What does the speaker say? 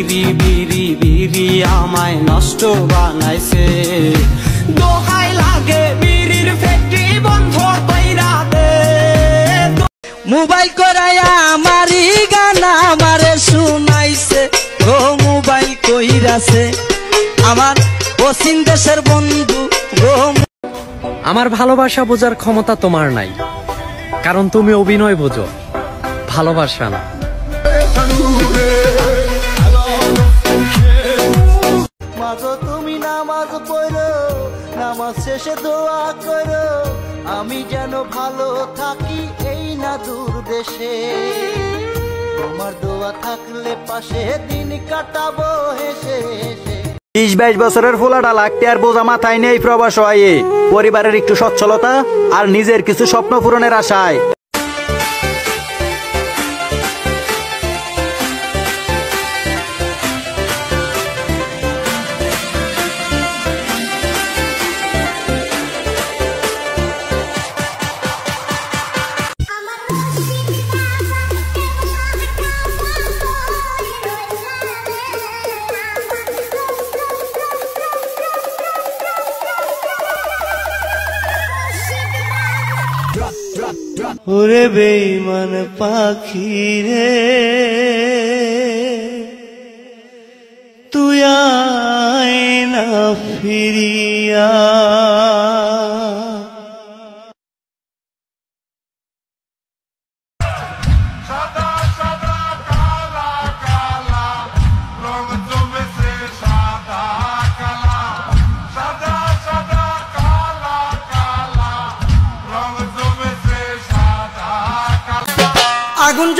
বিড়ি বিড়ি বিড়ি আমায় নষ্ট বানাইছে। দোহাই লাগে বিড়ির ফ্যাক্টরি বন্ধ কইরা দে। মোবাইল করাইয়া আমারই গানা আমারে শুনাইছে ও মোবাইল কইরাছে আমার পশ্চিম দেশের বন্ধু গো। আমার ভালোবাসা বোঝার ক্ষমতা তোমার নাই, কারণ তুমি অভিনয় বোঝো, ভালোবাসা না। মাঝো তুমি নামাজ পড়ো, নামাজ শেষে দোয়া করো, আমি যেন ভালো থাকি এই না দূর দেশে। তোমার দোয়া থাকলে পাশে দিন কাটাবো হেসে হেসে। 20-22 বছরের ফোলাটা লাগতে আর বোঝা মাথায় নেই প্রবাস হয়ে, পরিবারের একটু সচ্ছলতা আর নিজের কিছু স্বপ্ন পূরণের আশায়। ওরে বেঈমান পাখি রে তুই আয় না ফিরিয়া। আগুন